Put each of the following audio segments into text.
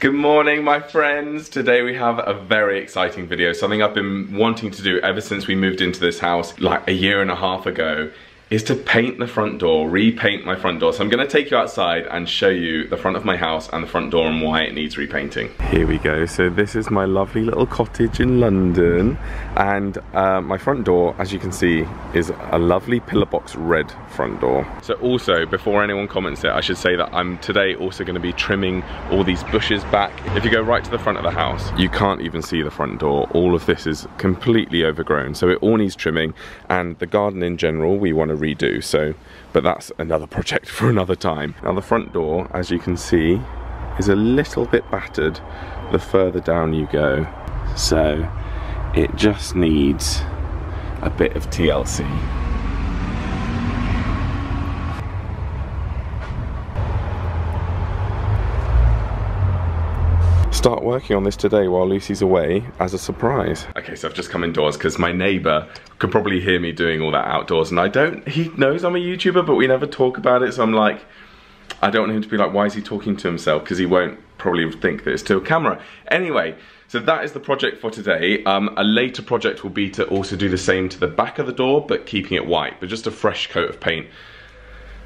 Good morning, my friends. Today we have a very exciting video, something I've been wanting to do ever since we moved into this house like a year and a half ago, is to paint the front door, repaint my front door. So I'm gonna take you outside and show you the front of my house and the front door and why it needs repainting. Here we go. So this is my lovely little cottage in London, and my front door, as you can see, is a lovely pillar box red front door. So also, before anyone comments it, I should say that I'm today also gonna be trimming all these bushes back. If you go right to the front of the house, you can't even see the front door. All of this is completely overgrown, so it all needs trimming, and the garden in general we want to redo, so, but that's another project for another time. Now the front door, as you can see, is a little bit battered the further down you go, so it just needs a bit of TLC. Start working on this today while Lucy's away as a surprise. Okay, so I've just come indoors because my neighbour could probably hear me doing all that outdoors, and he knows I'm a YouTuber, but we never talk about it, so I'm like, I don't want him to be like, why is he talking to himself? Because he won't probably think that it's still camera. Anyway, so that is the project for today. A later project will be to also do the same to the back of the door, but keeping it white, but just a fresh coat of paint.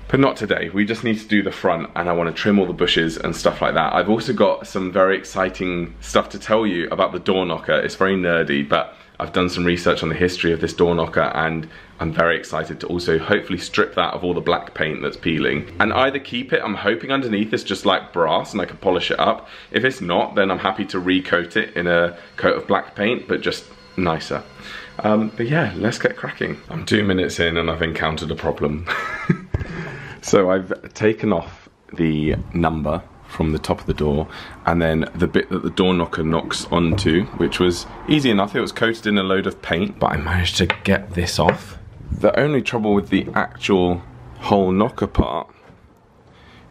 But not today, we just need to do the front, and I want to trim all the bushes and stuff like that. I've also got some very exciting stuff to tell you about the door knocker. It's very nerdy, but I've done some research on the history of this door knocker, and I'm very excited to also hopefully strip that of all the black paint that's peeling. And either keep it, I'm hoping underneath it's just like brass and I can polish it up. If it's not, then I'm happy to recoat it in a coat of black paint, but just nicer. But yeah, let's get cracking. I'm 2 minutes in and I've encountered a problem. So I've taken off the number from the top of the door, and then the bit that the door knocker knocks onto, which was easy enough. It was coated in a load of paint, but I managed to get this off. The only trouble with the actual whole knocker part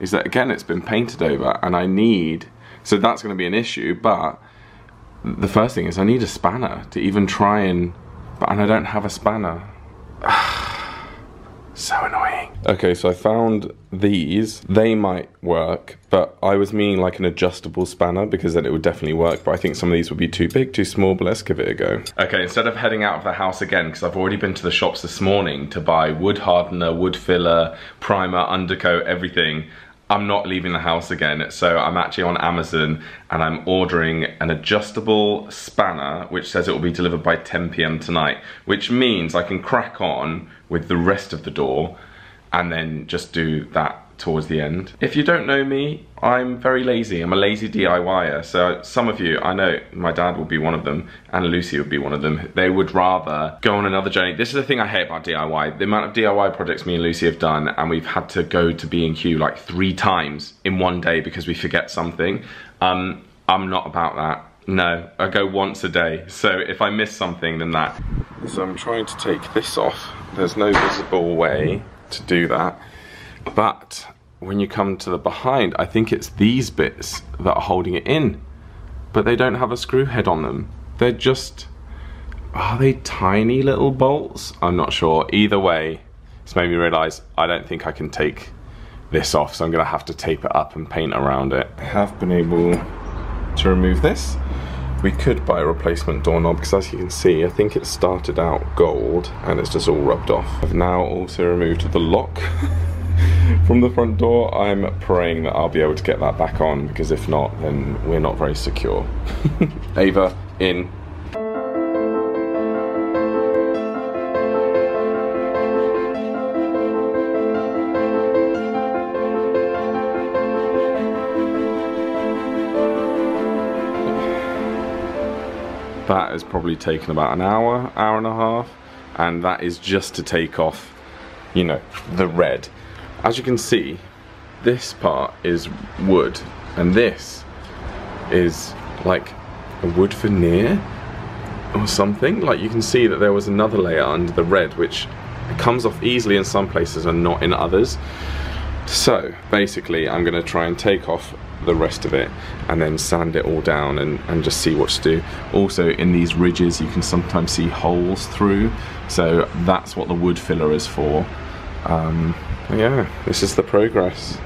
is that, again, it's been painted over, and I need, so that's going to be an issue, but the first thing is I need a spanner to even try and I don't have a spanner. So annoying. Okay, so I found these. They might work, but I was meaning like an adjustable spanner, because then it would definitely work, but I think some of these would be too big, too small, but let's give it a go. Okay, instead of heading out of the house again, because I've already been to the shops this morning to buy wood hardener, wood filler, primer, undercoat, everything, I'm not leaving the house again, so I'm actually on Amazon and I'm ordering an adjustable spanner which says it will be delivered by 10 PM tonight, which means I can crack on with the rest of the door and then just do that towards the end. If you don't know me, I'm very lazy. I'm a lazy DIYer, so some of you, I know my dad will be one of them, and Lucy would be one of them. They would rather go on another journey. This is the thing I hate about DIY. The amount of DIY projects me and Lucy have done, and we've had to go to B&Q like 3 times in one day because we forget something. I'm not about that. No, I go once a day, so if I miss something, then that. So I'm trying to take this off. There's no visible way to do that. But when you come to the behind, I think it's these bits that are holding it in, but they don't have a screw head on them. They're just, are they tiny little bolts? I'm not sure. Either way, it's made me realize I don't think I can take this off, so I'm gonna have to tape it up and paint around it. I have been able to remove this. We could buy a replacement doorknob, because as you can see, I think it started out gold and it's just all rubbed off. I've now also removed the lock from the front door. I'm praying that I'll be able to get that back on, because if not, then we're not very secure. Ava, in. That has probably taken about an hour, hour and a half, and that is just to take off, you know, the red. As you can see, this part is wood, and this is like a wood veneer or something. Like, you can see that there was another layer under the red, which comes off easily in some places and not in others. So basically I'm gonna try and take off the rest of it and then sand it all down and just see what to do. Also, in these ridges you can sometimes see holes through, so that's what the wood filler is for. Yeah, this is the progress.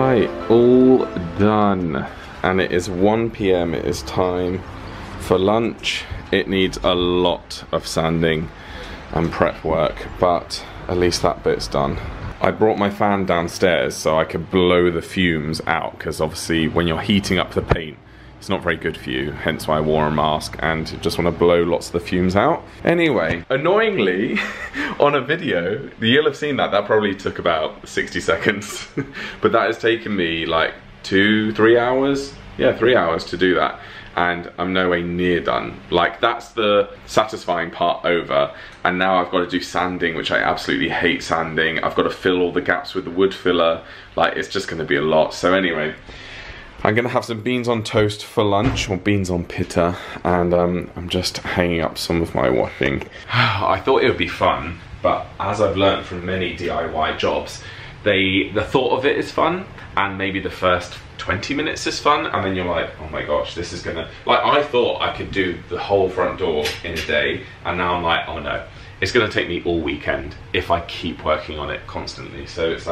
Right, all done. And it is 1 PM, it is time for lunch. It needs a lot of sanding and prep work, but at least that bit's done. I brought my fan downstairs so I could blow the fumes out, because obviously when you're heating up the paint, it's not very good for you, hence why I wore a mask and just want to blow lots of the fumes out. Anyway, annoyingly, on a video, you'll have seen that probably took about 60 seconds, but that has taken me like 2-3 hours, yeah, 3 hours to do that, and I'm nowhere near done. Like, that's the satisfying part over, and now I've got to do sanding, which I absolutely hate sanding. I've got to fill all the gaps with the wood filler. Like, it's just going to be a lot. So anyway, I'm gonna have some beans on toast for lunch, or beans on pita, and I'm just hanging up some of my washing. I thought it would be fun, but as I've learned from many DIY jobs, the thought of it is fun, and maybe the first 20 minutes is fun, and then you're like, oh my gosh, this is gonna... Like, I thought I could do the whole front door in a day, and now I'm like, oh no, it's gonna take me all weekend if I keep working on it constantly. So it's,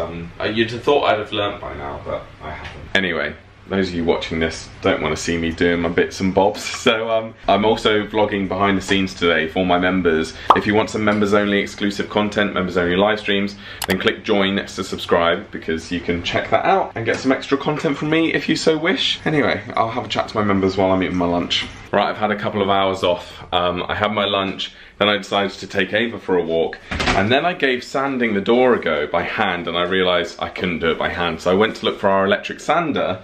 you'd have thought I'd have learnt by now, but I haven't. Anyway, those of you watching this don't want to see me doing my bits and bobs, so I'm also vlogging behind the scenes today for my members. If you want some members only exclusive content, members only live streams, then click join next to subscribe, because you can check that out and get some extra content from me if you so wish. Anyway, I'll have a chat to my members while I'm eating my lunch. Right, I've had a couple of hours off. I had my lunch, then I decided to take Ava for a walk, and then I gave sanding the door a go by hand, and I realised I couldn't do it by hand, so I went to look for our electric sander,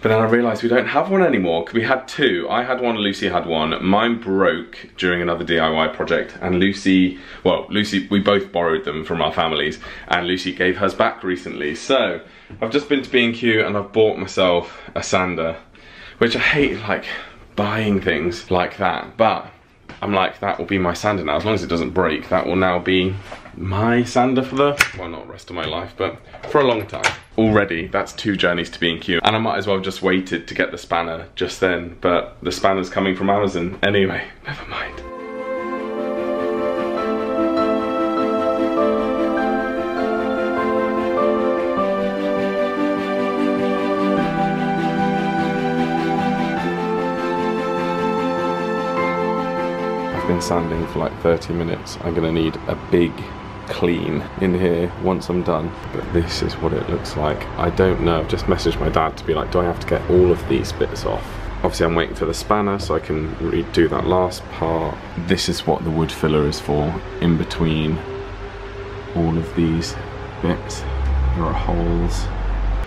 but then I realised we don't have one anymore. We had two. I had one, Lucy had one. Mine broke during another DIY project, and Lucy, we both borrowed them from our families, and Lucy gave hers back recently. So I've just been to B&Q and I've bought myself a sander, which I hate, like, buying things like that, but I'm like, that will be my sander now. As long as it doesn't break, that will now be my sander for the, well, not the rest of my life, but for a long time. Already, that's 2 journeys to B&Q, and I might as well just waited to get the spanner just then, but the spanner's coming from Amazon. Anyway, never mind. Been sanding for like 30 minutes. I'm gonna need a big clean in here once I'm done, but this is what it looks like. I don't know, I've just messaged my dad to be like, do I have to get all of these bits off? Obviously I'm waiting for the spanner so I can redo that last part. This is what the wood filler is for, in between all of these bits. There are holes.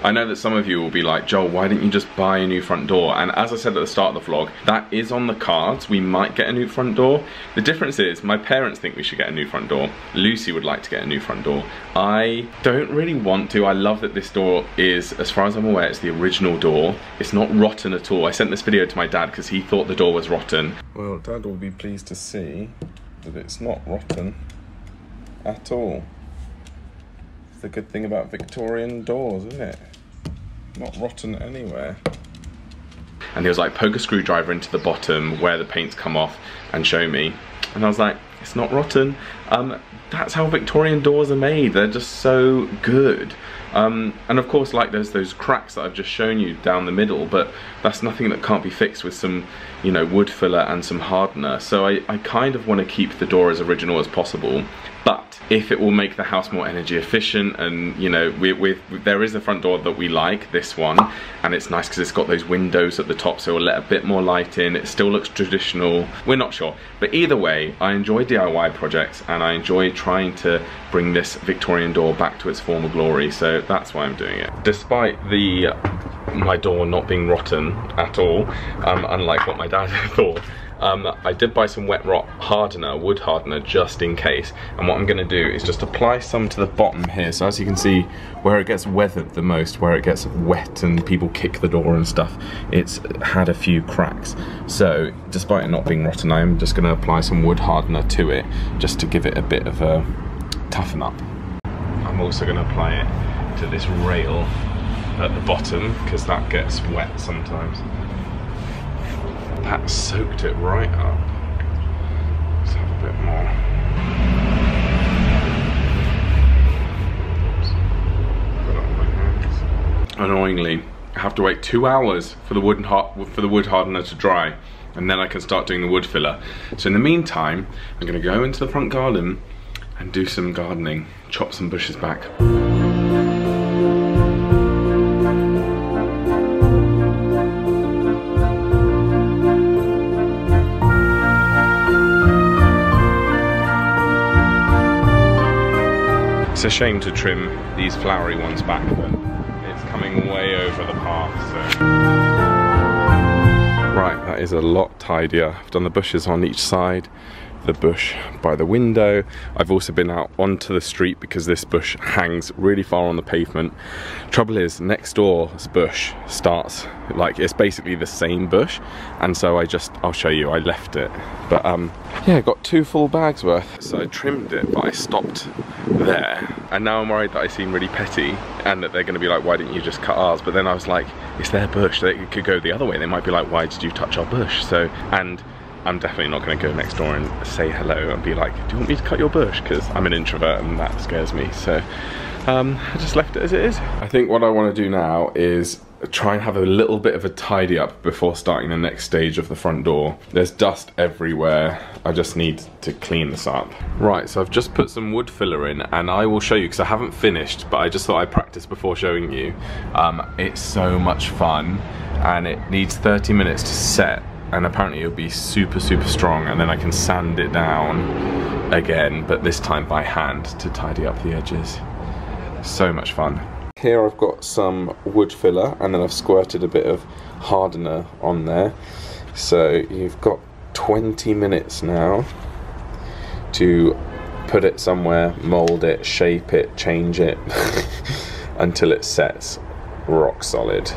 I know that some of you will be like, Joel, why didn't you just buy a new front door? And as I said at the start of the vlog, that is on the cards. We might get a new front door. The difference is, my parents think we should get a new front door. Lucy would like to get a new front door. I don't really want to. I love that this door is, as far as I'm aware, it's the original door. It's not rotten at all. I sent this video to my dad because he thought the door was rotten. Well, Dad will be pleased to see that it's not rotten at all. It's the good thing about Victorian doors, isn't it? Not rotten anywhere. And he was like, poke a screwdriver into the bottom where the paint's come off and show me. And I was like, it's not rotten. That's how Victorian doors are made. They're just so good. And of course, like, there's those cracks that I've just shown you down the middle, but that's nothing that can't be fixed with some, you know, wood filler and some hardener. So I kind of want to keep the door as original as possible. But if it will make the house more energy efficient, and you know, there is a front door that we like, this one, and it's nice because it's got those windows at the top, so it'll let a bit more light in. It still looks traditional. We're not sure, but either way, I enjoy DIY projects and I enjoy trying to bring this Victorian door back to its former glory. So that's why I'm doing it. Despite my door not being rotten at all, unlike what my dad thought. I did buy some wet rot hardener, wood hardener, just in case. And what I'm going to do is just apply some to the bottom here. So as you can see, where it gets weathered the most, where it gets wet and people kick the door and stuff, it's had a few cracks. So despite it not being rotten, I'm just going to apply some wood hardener to it, just to give it a bit of a toughen up. I'm also going to apply it to this rail at the bottom, because that gets wet sometimes. That soaked it right up. Let's have a bit more. Oops. Put it on my hands. annoyingly, I have to wait 2 hours for the wood hardener to dry, and then I can start doing the wood filler. So in the meantime, I'm gonna go into the front garden and do some gardening, chop some bushes back. It's a shame to trim these flowery ones back, but it's coming way over the path, so. Right, that is a lot tidier. I've done the bushes on each side, the bush by the window. I've also been out onto the street because this bush hangs really far on the pavement. Trouble is, next door's bush starts, like, it's basically the same bush, and so I'll show you, I left it. But yeah, I got 2 full bags worth. So I trimmed it, but I stopped there. And now I'm worried that I seem really petty and that they're gonna be like, why didn't you just cut ours? But then I was like, it's their bush, they could go the other way. They might be like, why did you touch our bush? So, and I'm definitely not going to go next door and say hello and be like, do you want me to cut your bush? Because I'm an introvert and that scares me. So I just left it as it is. I think what I want to do now is try and have a little bit of a tidy up before starting the next stage of the front door. There's dust everywhere. I just need to clean this up. Right, so I've just put some wood filler in, and I will show you, because I haven't finished, but I just thought I'd practice before showing you. It's so much fun, and it needs 30 minutes to set. And apparently it'll be super, super strong, and then I can sand it down again, but this time by hand to tidy up the edges. So much fun. Here I've got some wood filler, and then I've squirted a bit of hardener on there. So you've got 20 minutes now to put it somewhere, mold it, shape it, change it, until it sets rock solid.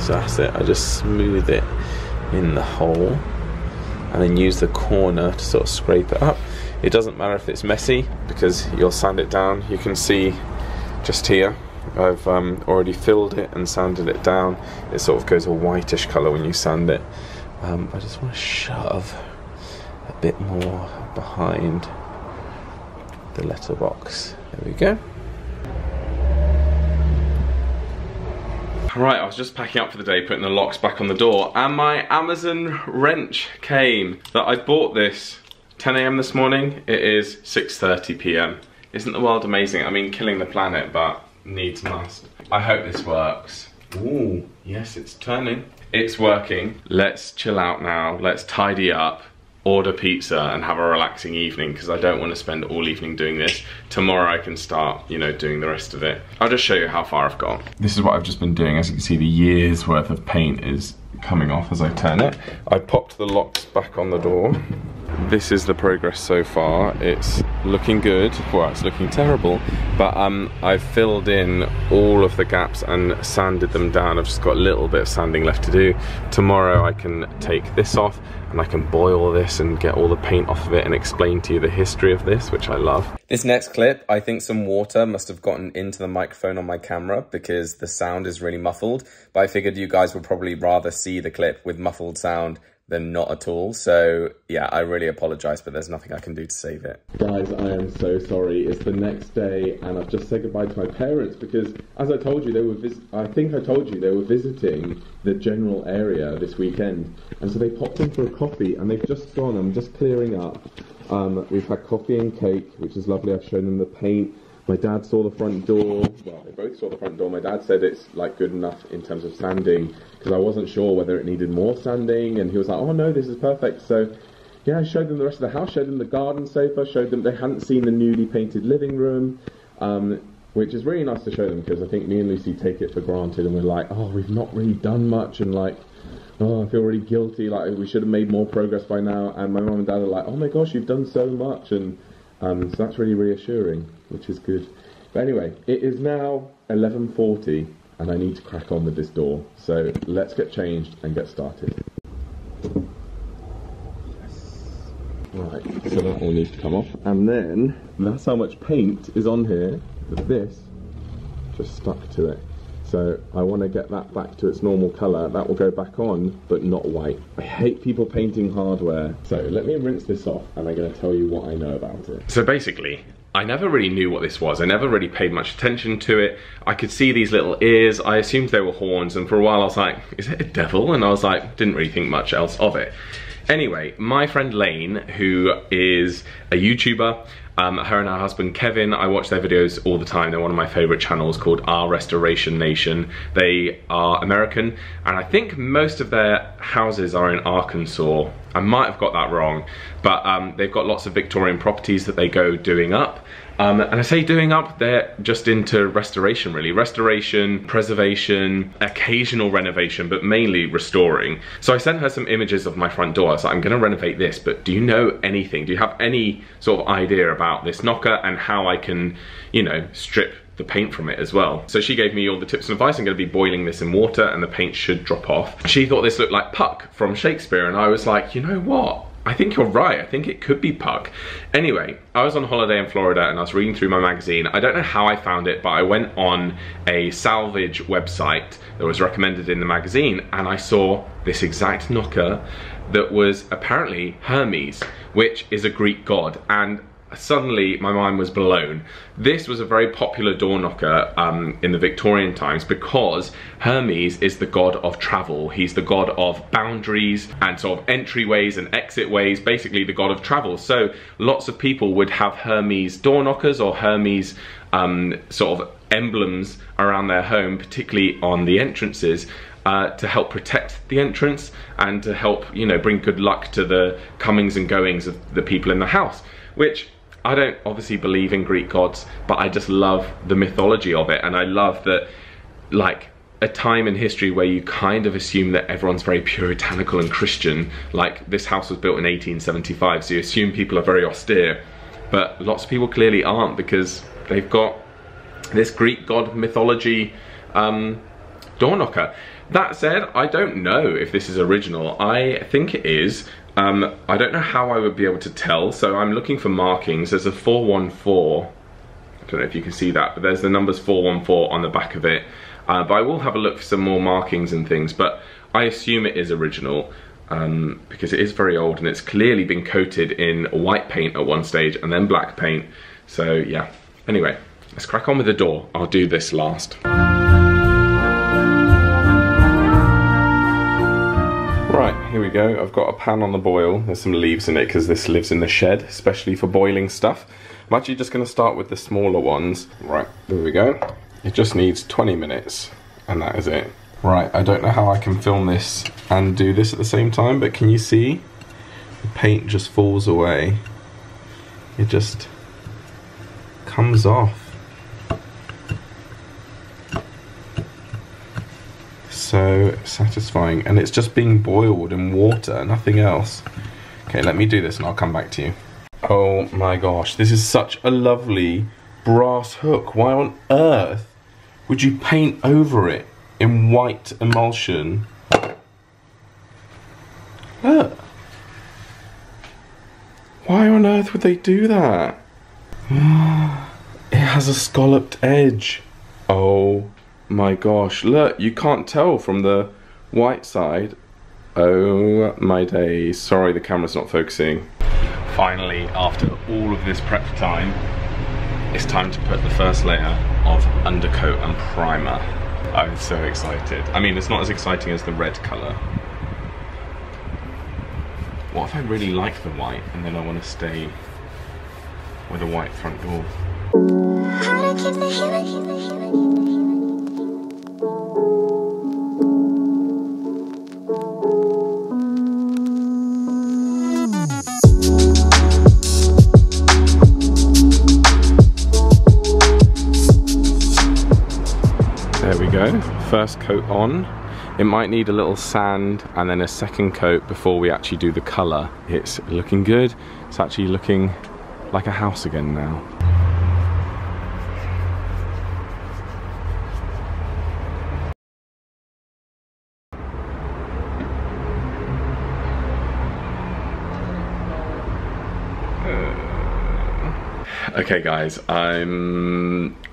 So that's it, I just smooth it in the hole and then use the corner to sort of scrape it up. It doesn't matter if it's messy because you'll sand it down. You can see just here, I've already filled it and sanded it down. It sort of goes a whitish colour when you sand it. I just want to shove a bit more behind the letterbox. There we go. Right, I was just packing up for the day, putting the locks back on the door, and my Amazon wrench came. That I bought this 10 AM this morning. It is 6:30 PM. Isn't the world amazing? I mean, killing the planet, but needs must. I hope this works. Ooh, yes, it's turning. It's working. Let's chill out now. Let's tidy up, order pizza, and have a relaxing evening, because I don't want to spend all evening doing this. Tomorrow I can start, you know, doing the rest of it. I'll just show you how far I've got. This is what I've just been doing. As you can see, the year's worth of paint is coming off as I turn it. I popped the locks back on the door. This is the progress so far. It's looking good. Well, it's looking terrible, but I've filled in all of the gaps and sanded them down. I've just got a little bit of sanding left to do. Tomorrow I can take this off and I can boil this and get all the paint off of it and explain to you the history of this, which I love. This next clip, I think some water must have gotten into the microphone on my camera because the sound is really muffled, but I figured you guys would probably rather see the clip with muffled sound than not at all. So yeah, I really apologize, but there's nothing I can do to save it. Guys, I am so sorry. It's the next day and I've just said goodbye to my parents because, as I told you, they were they were visiting the general area this weekend, and so they popped in for a coffee and they've just gone. I'm just clearing up. We've had coffee and cake, which is lovely. I've shown them the paint. My dad saw the front door. Well, they both saw the front door. My dad said it's like good enough in terms of sanding, because I wasn't sure whether it needed more sanding, and he was like, oh no, this is perfect. So yeah, I showed them the rest of the house, showed them the garden sofa, showed them they hadn't seen the newly painted living room, which is really nice to show them, because I think me and Lucy take it for granted and we're like, oh, we've not really done much, and like, oh, I feel really guilty, like we should have made more progress by now. And my mum and dad are like, oh my gosh, you've done so much, and so that's really reassuring, which is good. But anyway, it is now 11:40 and I need to crack on with this door. So let's get changed and get started. Right, so that all needs to come off. And then, that's how much paint is on here, that this just stuck to it. So I want to get that back to its normal colour. That will go back on, but not white. I hate people painting hardware. So let me rinse this off and I'm going to tell you what I know about it. So basically, I never really knew what this was. I never really paid much attention to it. I could see these little ears. I assumed they were horns, and for a while I was like, is it a devil? And I was like, didn't really think much else of it. Anyway, my friend Lane, who is a YouTuber, her and her husband Kevin, I watch their videos all the time. They're one of my favorite channels, called Our Restoration Nation. They are American, and I think most of their houses are in Arkansas. I might have got that wrong, but they've got lots of Victorian properties that they go doing up. And I say doing up, they're just into restoration really. Restoration, preservation, occasional renovation, but mainly restoring. So I sent her some images of my front door. I was like, I'm gonna renovate this, but do you know anything? Do you have any sort of idea about this knocker and how I can, you know, strip the paint from it as well? So she gave me all the tips and advice. I'm gonna be boiling this in water and the paint should drop off. She thought this looked like Puck from Shakespeare, and I was like, you know what? I think you're right. I think it could be Puck. Anyway, I was on holiday in Florida and I was reading through my magazine. I don't know how I found it, but I went on a salvage website that was recommended in the magazine, and I saw this exact knocker that was apparently Hermes, which is a Greek god, and suddenly my mind was blown. This was a very popular door knocker in the Victorian times because Hermes is the god of travel. He's the god of boundaries and sort of entryways and exit ways, basically the god of travel. So lots of people would have Hermes door knockers or Hermes sort of emblems around their home, particularly on the entrances, to help protect the entrance and to help, you know, bring good luck to the comings and goings of the people in the house, which I don't obviously believe in Greek gods, but I just love the mythology of it, and I love that, like, a time in history where you kind of assume that everyone's very puritanical and Christian. Like, this house was built in 1875, so you assume people are very austere, but lots of people clearly aren't because they've got this Greek god mythology door knocker. That said, I don't know if this is original. I think it is. I don't know how I would be able to tell, so I'm looking for markings. There's a 414, I don't know if you can see that, but there's the numbers 414 on the back of it. But I will have a look for some more markings and things, but I assume it is original because it is very old and it's clearly been coated in white paint at one stage and then black paint. So yeah, anyway, let's crack on with the door. I'll do this last. Right, here we go. I've got a pan on the boil. There's some leaves in it because this lives in the shed, especially for boiling stuff. I'm actually just going to start with the smaller ones. Right, there we go. It just needs 20 minutes and that is it. Right, I don't know how I can film this and do this at the same time, but can you see? The paint just falls away. It just comes off. So satisfying, and it's just being boiled in water, nothing else. Okay, let me do this and I'll come back to you. Oh my gosh, this is such a lovely brass hook. Why on earth would you paint over it in white emulsion? Look. Why on earth would they do that? It has a scalloped edge. Oh my gosh, look, you can't tell from the white side. Oh my days. Sorry, the camera's not focusing. Finally, after all of this prep time, it's time to put the first layer of Undercoat and Primer. I'm so excited. I mean, it's not as exciting as the red colour. What if I really like the white and then I want to stay with a white front door? There we go, first coat on. It might need a little sand and then a second coat before we actually do the colour. It's looking good. It's actually looking like a house again now. Okay guys,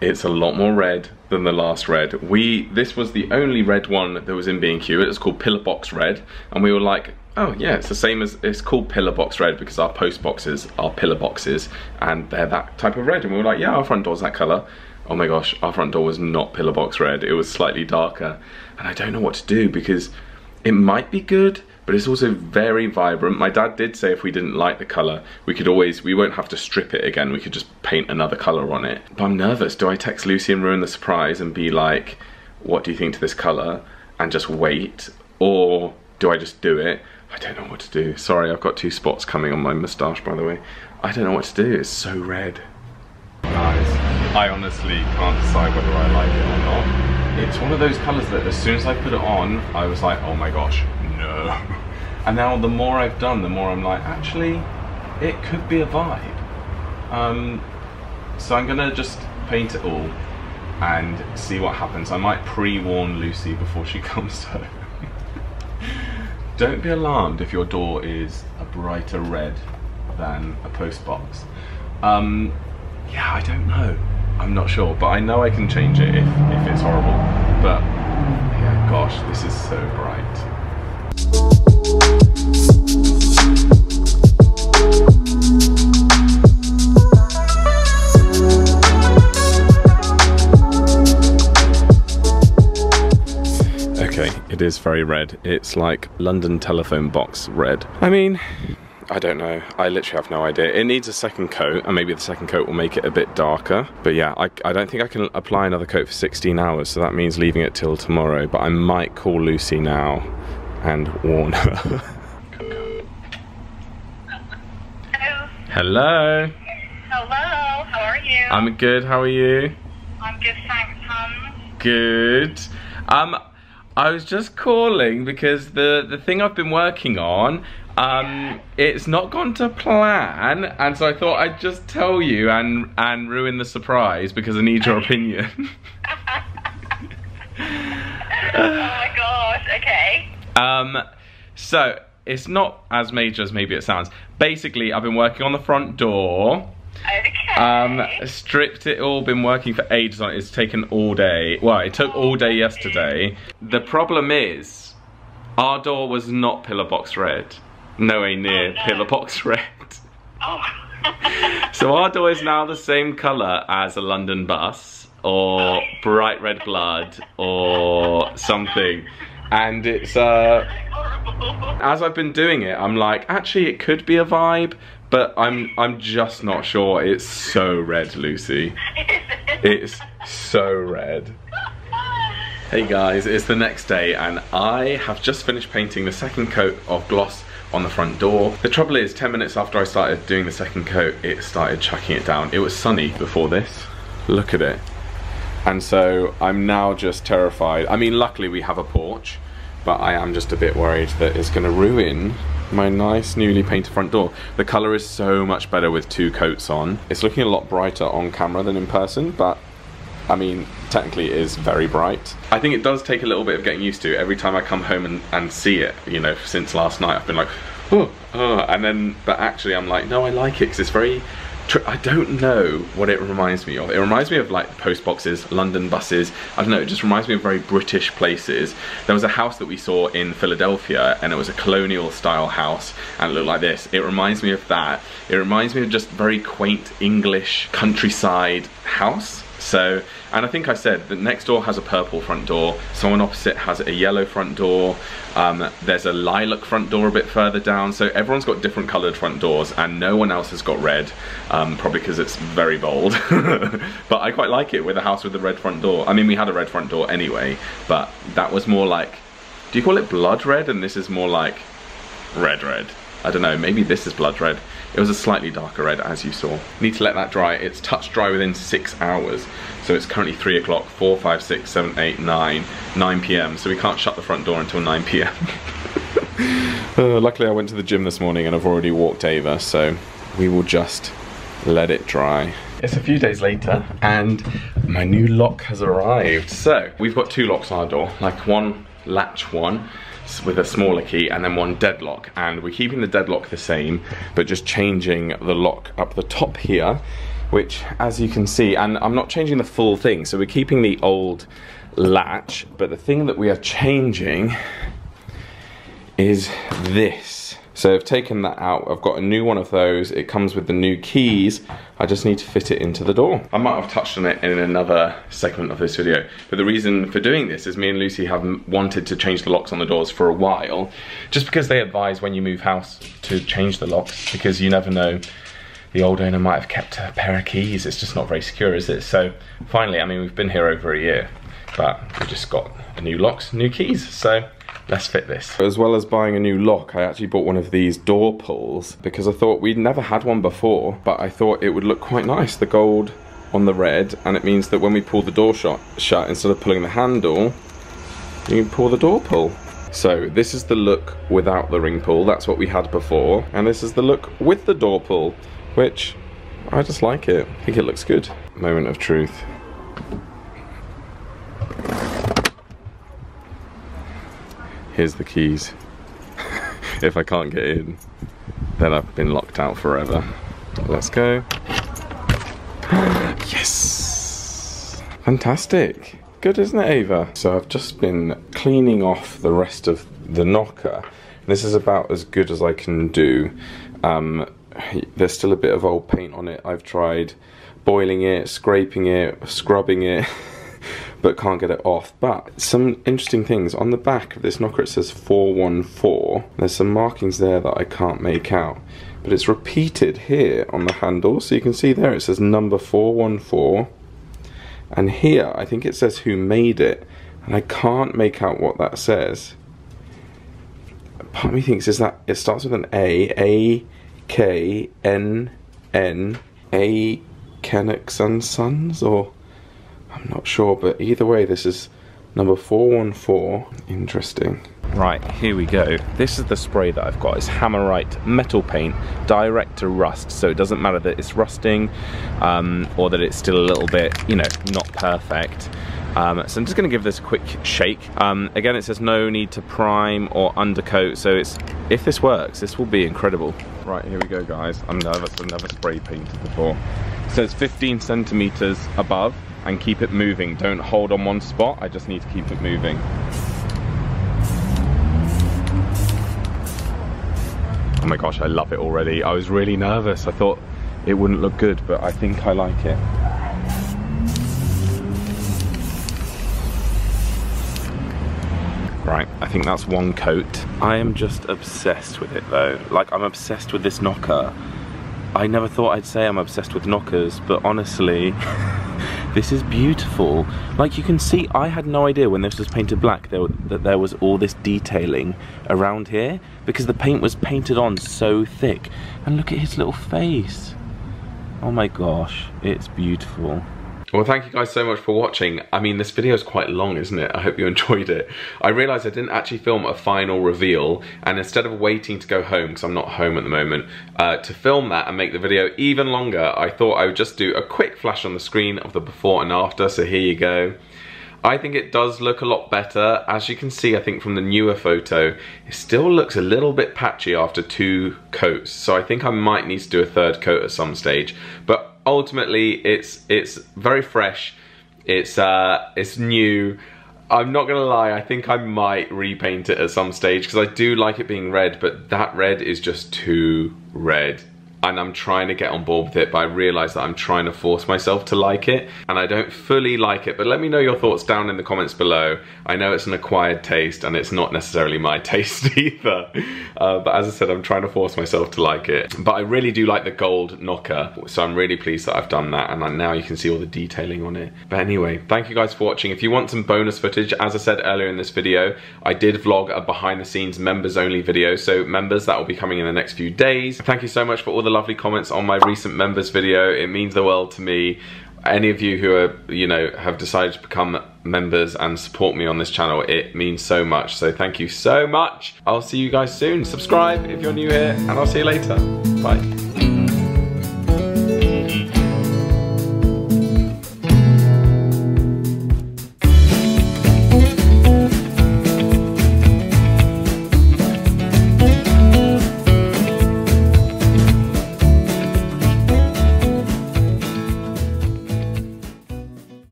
it's a lot more red than the last red. This was the only red one that was in B&Q. It was called Pillar Box Red, and we were like, oh yeah, it's the same as, it's called pillar box red because our post boxes are pillar boxes and they're that type of red. And we were like, yeah, our front door's that colour. Oh my gosh, our front door was not pillar box red, it was slightly darker. And I don't know what to do because it might be good, but it's also very vibrant. My dad did say if we didn't like the colour, we won't have to strip it again, we could just paint another colour on it. But I'm nervous, do I text Lucy and ruin the surprise and be like, what do you think to this colour? And just wait, or do I just do it? I don't know what to do. Sorry, I've got 2 spots coming on my moustache, by the way. I don't know what to do, it's so red. Guys, I honestly can't decide whether I like it or not. It's one of those colours that as soon as I put it on, I was like, oh my gosh, no. And now the more I've done, the more I'm like, actually, it could be a vibe. So I'm gonna just paint it all and see what happens. I might pre-warn Lucy before she comes home. Don't be alarmed if your door is a brighter red than a post box. Yeah, I don't know. I'm not sure, but I know I can change it if it's horrible. But yeah, gosh, this is so bright. Okay, it is very red. It's like London telephone box red. I mean, I don't know. I literally have no idea. It needs a second coat, and maybe the second coat will make it a bit darker. But yeah, I don't think I can apply another coat for 16 hours, so that means leaving it till tomorrow. But I might call Lucy now and warn her. Hello. Hello. Hello, how are you? I'm good, how are you? I'm good, thanks, hon. Good. I was just calling because the thing I've been working on, it's not gone to plan, and so I thought I'd just tell you and ruin the surprise because I need your opinion. Oh my gosh, okay. So it's not as major as maybe it sounds. Basically, I've been working on the front door. Okay. Stripped it all, been working for ages on it. It's taken all day. Well, it took all day yesterday. The problem is, our door was not pillar box red. Nowhere near pillar box red. Oh. So our door is now the same colour as a London bus, or bright red blood, or something. And it's, as I've been doing it, I'm like, actually it could be a vibe, but I'm just not sure. It's so red, Lucy. It's so red. Hey guys, it's the next day and I have just finished painting the second coat of gloss on the front door. The trouble is, 10 minutes after I started doing the second coat, it started chucking it down. It was sunny before this. Look at it. And so I'm now just terrified. I mean, luckily we have a porch, but I am just a bit worried that it's gonna ruin my nice newly painted front door. The colour is so much better with 2 coats on. It's looking a lot brighter on camera than in person, but I mean, technically it is very bright. I think it does take a little bit of getting used to. Every time I come home and see it, you know, since last night, I've been like, oh, and then, but actually I'm like, no, I like it because it's very, I don't know what it reminds me of. It reminds me of like post boxes, London buses. I don't know, it just reminds me of very British places. There was a house that we saw in Philadelphia and it was a colonial style house and it looked like this. It reminds me of that. It reminds me of just very quaint English countryside house. So, and I think I said that next door has a purple front door, someone opposite has a yellow front door, there's a lilac front door a bit further down, so everyone's got different coloured front doors and no one else has got red, probably because it's very bold. But I quite like it with a house with a red front door. I mean, we had a red front door anyway, but that was more like, do you call it blood red? And this is more like red red. I don't know, maybe this is blood red. It was a slightly darker red, as you saw. Need to let that dry. It's touch dry within 6 hours. So it's currently 3 o'clock, 4, 5, 6, 7, 8, 9 p.m. So we can't shut the front door until 9 p.m. Luckily I went to the gym this morning and I've already walked Ava, so we will just let it dry. It's a few days later and my new lock has arrived. So we've got 2 locks on our door, like one latch one with a smaller key and then one deadlock, and we're keeping the deadlock the same but just changing the lock up the top here, which as you can see, and I'm not changing the full thing, so we're keeping the old latch, but the thing that we are changing is this. So I've taken that out. I've got a new one of those. It comes with the new keys. I just need to fit it into the door. I might have touched on it in another segment of this video, but the reason for doing this is me and Lucy have wanted to change the locks on the doors for a while, just because they advise when you move house to change the locks, because you never know, the old owner might have kept a pair of keys. It's just not very secure, is it? So finally, I mean, we've been here over a year, but we just got a new locks, new keys, so let's fit this. As well as buying a new lock, I actually bought one of these door pulls because I thought we'd never had one before, but I thought it would look quite nice, the gold on the red, and it means that when we pull the door shut, instead of pulling the handle, you can pull the door pull. So this is the look without the ring pull, that's what we had before, and this is the look with the door pull, which I just like it. I think it looks good. Moment of truth. Here's the keys. If I can't get in, then I've been locked out forever. Let's go. Yes! Fantastic. Good, isn't it, Ava? So I've just been cleaning off the rest of the knocker. This is about as good as I can do. There's still a bit of old paint on it. I've tried boiling it, scraping it, scrubbing it, but can't get it off. But some interesting things. On the back of this knocker it says 414. There's some markings there that I can't make out, but it's repeated here on the handle. So you can see there it says number 414, and here I think it says who made it, and I can't make out what that says. Part of me thinks is that it starts with an A, K-N-N, A Kennicks and Sons, or I'm not sure, but either way this is number 414. Interesting. Right, here we go. This is the spray that I've got. It's Hammerite metal paint, direct to rust, so it doesn't matter that it's rusting or that it's still a little bit, you know, not perfect. So I'm just going to give this a quick shake. Again, it says no need to prime or undercoat, so if this works, this will be incredible. Right, here we go, guys. I'm nervous, I've never spray painted before. It says 15 centimeters above, and keep it moving. Don't hold on one spot, I just need to keep it moving. Oh my gosh, I love it already. I was really nervous. I thought it wouldn't look good, but I think I like it. Right, I think that's one coat. I am just obsessed with it though. Like, I'm obsessed with this knocker. I never thought I'd say I'm obsessed with knockers, but honestly, this is beautiful. Like, you can see, I had no idea when this was painted black that there was all this detailing around here, because the paint was painted on so thick. And look at his little face. Oh my gosh, it's beautiful. Well, thank you guys so much for watching. I mean, this video is quite long, isn't it? I hope you enjoyed it. I realised I didn't actually film a final reveal, and instead of waiting to go home, because I'm not home at the moment, to film that and make the video even longer, I thought I would just do a quick flash on the screen of the before and after, so here you go. I think it does look a lot better. As you can see, I think from the newer photo, it still looks a little bit patchy after 2 coats, so I think I might need to do a 3rd coat at some stage. But ultimately, it's very fresh. It's new. I'm not gonna lie, I think I might repaint it at some stage because I do like it being red, but that red is just too red. And I'm trying to get on board with it, but I realise that I'm trying to force myself to like it, and I don't fully like it. But let me know your thoughts down in the comments below. I know it's an acquired taste, and it's not necessarily my taste either. But as I said, I'm trying to force myself to like it. But I really do like the gold knocker, so I'm really pleased that I've done that, and now you can see all the detailing on it. But anyway, thank you guys for watching. If you want some bonus footage, as I said earlier in this video, I did vlog a behind the sscenes members only video, so members, that will be coming in the next few days. Thank you so much for all the lovely comments on my recent members video. It means the world to me. Any of you who are, you know, have decided to become members and support me on this channel, it means so much. So thank you so much. I'll see you guys soon. Subscribe if you're new here, and I'll see you later. Bye.